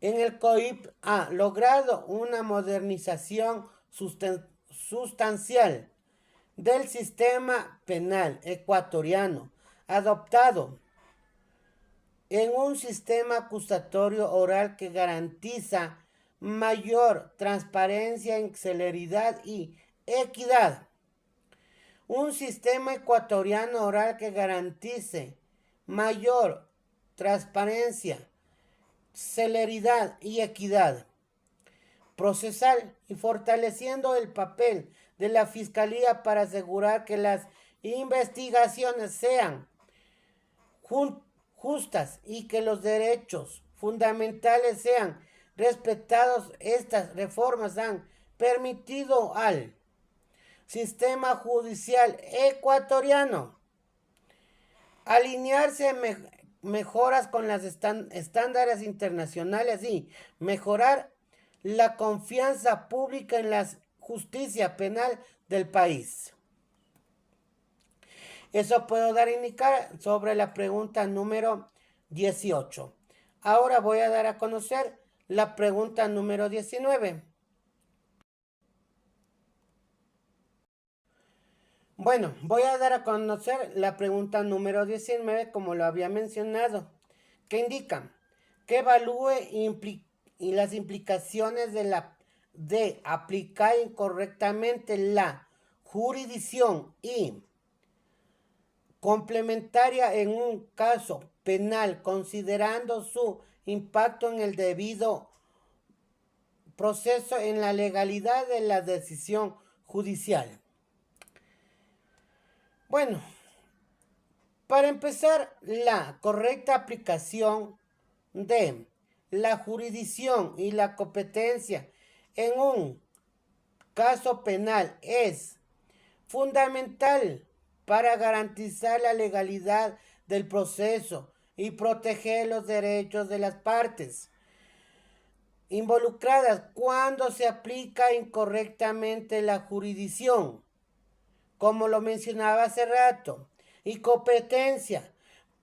el COIP ha logrado una modernización sustancial del sistema penal ecuatoriano, adoptado en un sistema acusatorio oral que garantiza mayor transparencia, celeridad y equidad. Un sistema ecuatoriano oral que garantice mayor transparencia, celeridad y equidad procesal, y fortaleciendo el papel de la Fiscalía para asegurar que las investigaciones sean justas y que los derechos fundamentales sean respetados. Estas reformas han permitido al sistema judicial ecuatoriano alinearse mejoras con los estándares internacionales y mejorar la confianza pública en la justicia penal del país. Eso puedo dar a indicar sobre la pregunta número 18. Ahora voy a dar a conocer la pregunta número 19. Bueno, voy a dar a conocer la pregunta número 19, como lo había mencionado, que indica que evalúe y las implicaciones de aplicar incorrectamente la jurisdicción y complementaria en un caso penal, considerando su impacto en el debido proceso en la legalidad de la decisión judicial. Bueno, para empezar, la correcta aplicación de la jurisdicción y la competencia en un caso penal es fundamental para garantizar la legalidad del proceso y proteger los derechos de las partes involucradas. Cuando se aplica incorrectamente la jurisdicción, como lo mencionaba hace rato, y competencia,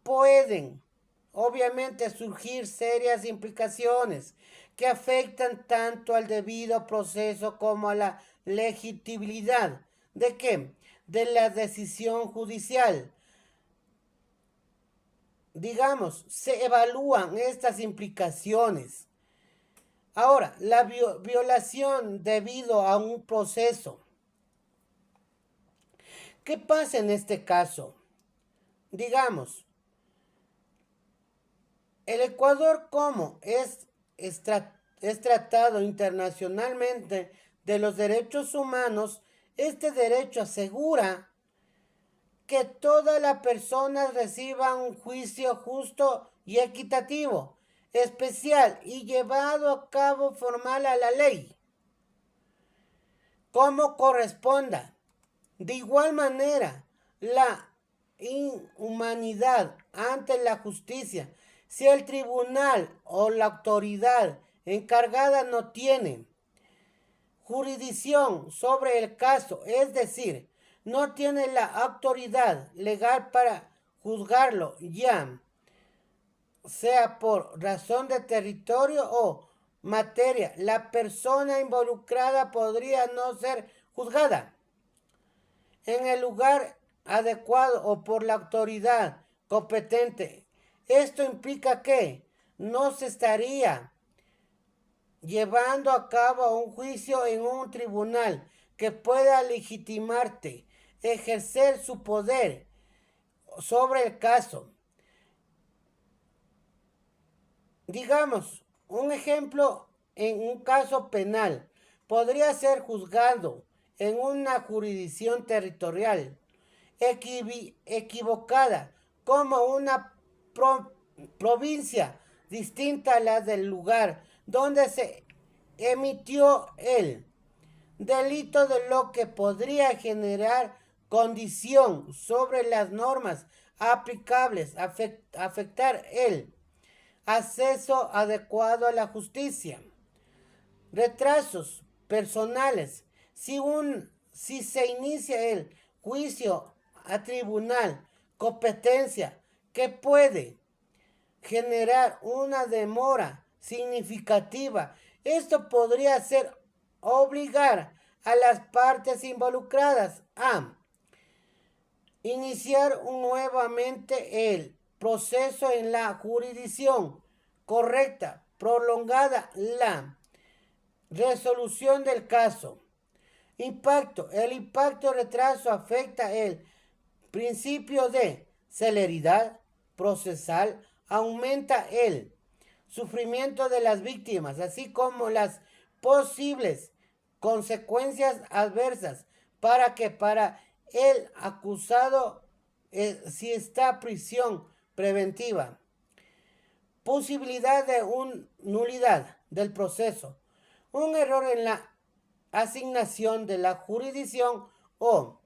pueden obviamente surgir serias implicaciones que afectan tanto al debido proceso como a la legitimidad de la decisión judicial. Digamos, se evalúan estas implicaciones. Ahora, la violación debido a un proceso. ¿Qué pasa en este caso? Digamos, el Ecuador, como es tratado internacionalmente de los derechos humanos, este derecho asegura que todas las personas reciban un juicio justo y equitativo, especial y llevado a cabo formal a la ley, como corresponda. De igual manera, la inhumanidad ante la justicia, si el tribunal o la autoridad encargada no tiene jurisdicción sobre el caso, es decir, no tiene la autoridad legal para juzgarlo, ya sea por razón de territorio o materia, la persona involucrada podría no ser juzgada en el lugar adecuado o por la autoridad competente. Esto implica que no se estaría llevando a cabo un juicio en un tribunal que pueda legitimarte, ejercer su poder sobre el caso. Digamos, un ejemplo en un caso penal podría ser juzgado en una jurisdicción territorial equivocada como una provincia distinta a la del lugar donde se emitió el delito, de lo que podría generar condición sobre las normas aplicables, afectar el acceso adecuado a la justicia. Retrasos personales. Si se inicia el juicio a tribunal, competencia que puede generar una demora significativa, esto podría ser obligar a las partes involucradas a iniciar nuevamente el proceso en la jurisdicción correcta, prolongada la resolución del caso. Impacto. El impacto retraso afecta el principio de celeridad procesal, aumenta el sufrimiento de las víctimas, así como las posibles consecuencias adversas para el acusado si está prisión preventiva. Posibilidad de nulidad del proceso. Un error en la asignación de la jurisdicción o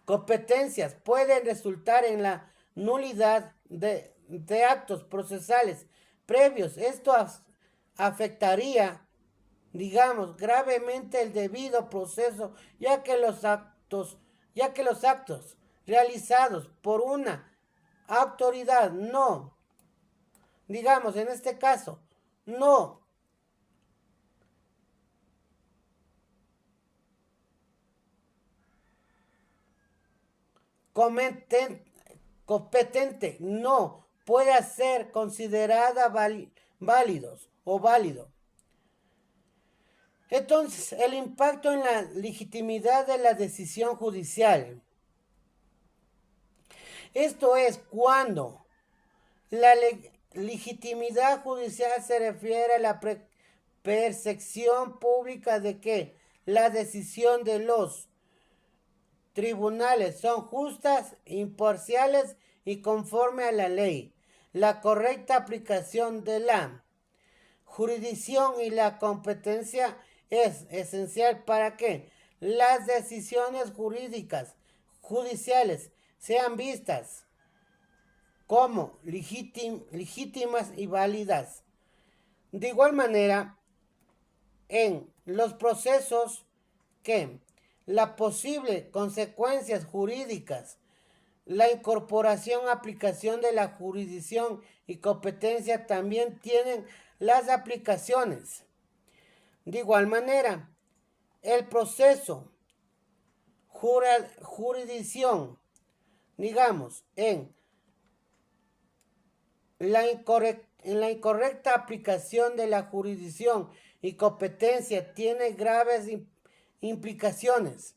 competencias pueden resultar en la nulidad de actos procesales previos. Esto afectaría, digamos, gravemente el debido proceso, ya que los actos realizados por una autoridad no, digamos, en este caso, no competente, no puede ser considerada válidos o válido. Entonces, el impacto en la legitimidad de la decisión judicial. Esto es cuando la legitimidad judicial se refiere a la percepción pública de que la decisión de los tribunales son justas, imparciales y conforme a la ley. La correcta aplicación de la jurisdicción y la competencia es esencial para que las decisiones judiciales sean vistas como legítimas y válidas. De igual manera, en los procesos que las posibles consecuencias jurídicas, la incorporación, aplicación de la jurisdicción y competencia también tienen las aplicaciones. De igual manera, el proceso jurisdicción, digamos, en la incorrecta aplicación de la jurisdicción y competencia tiene graves implicaciones,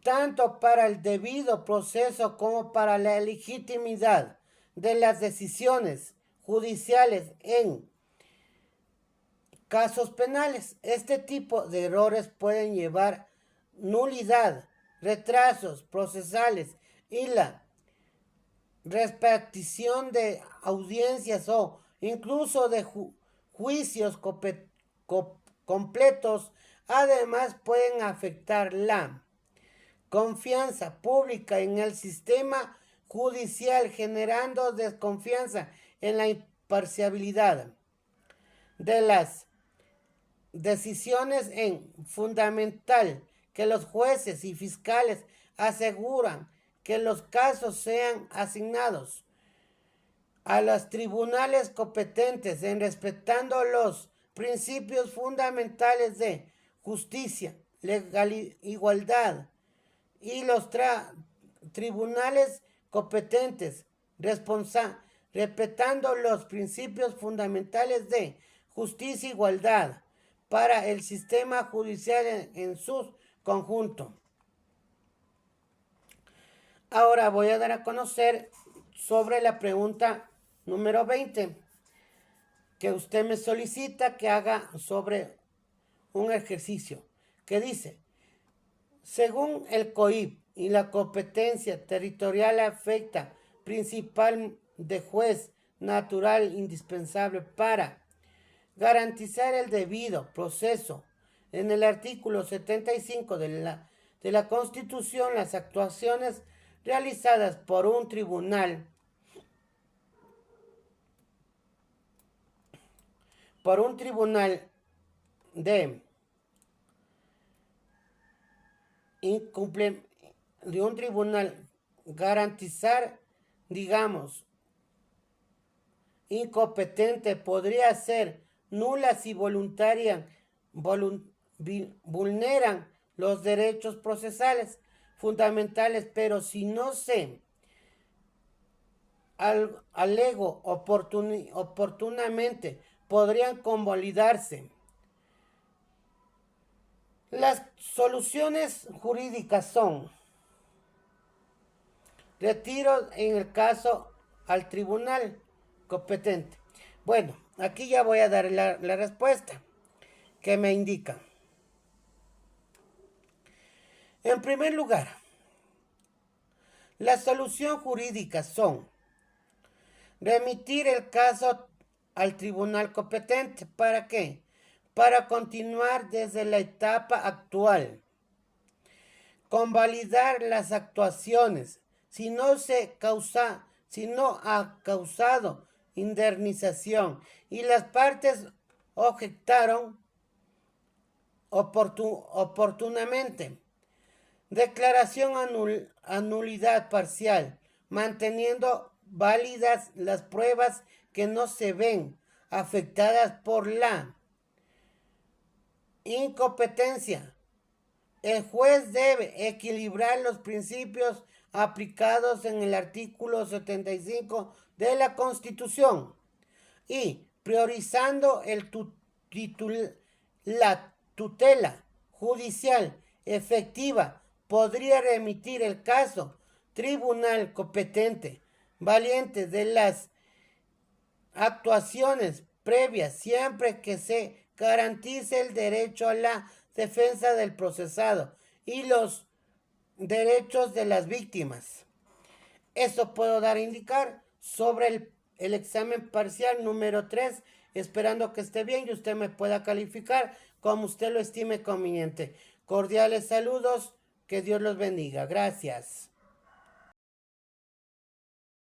tanto para el debido proceso como para la legitimidad de las decisiones judiciales en casos penales. Este tipo de errores pueden llevar nulidad, retrasos procesales y la repetición de audiencias o incluso de juicios completos. Además pueden afectar la confianza pública en el sistema judicial, generando desconfianza en la imparcialidad de las decisiones. En fundamental que los jueces y fiscales aseguran que los casos sean asignados a los tribunales competentes en respetando los principios fundamentales de justicia, igualdad y los tribunales competentes respetando los principios fundamentales de justicia e igualdad para el sistema judicial en su conjunto. Ahora voy a dar a conocer sobre la pregunta número 20 que usted me solicita que haga sobre un ejercicio que dice: según el COIP y la competencia territorial afecta principal de juez natural indispensable para garantizar el debido proceso. En el artículo 75 de la Constitución, las actuaciones realizadas por un tribunal de un tribunal garantizar, digamos, incompetente podría ser nulas si vulneran los derechos procesales fundamentales, pero si no se alego oportunamente podrían convalidarse. Las soluciones jurídicas son: retiro en el caso al tribunal competente. Bueno, aquí ya voy a dar la respuesta que me indica. En primer lugar, la solución jurídica son remitir el caso al tribunal competente. ¿Para qué? Para continuar desde la etapa actual, convalidar las actuaciones si no ha causado indemnización y las partes objetaron oportunamente. Declaración nulidad parcial, manteniendo válidas las pruebas que no se ven afectadas por la incompetencia. El juez debe equilibrar los principios aplicados en el artículo 75 de la Constitución y priorizando la tutela judicial efectiva, podría remitir el caso tribunal competente, valiente de las actuaciones previas, siempre que se garantice el derecho a la defensa del procesado y los derechos de las víctimas. Eso puedo dar a indicar sobre el examen parcial número 3, esperando que esté bien y usted me pueda calificar como usted lo estime conveniente. Cordiales saludos, que Dios los bendiga. Gracias.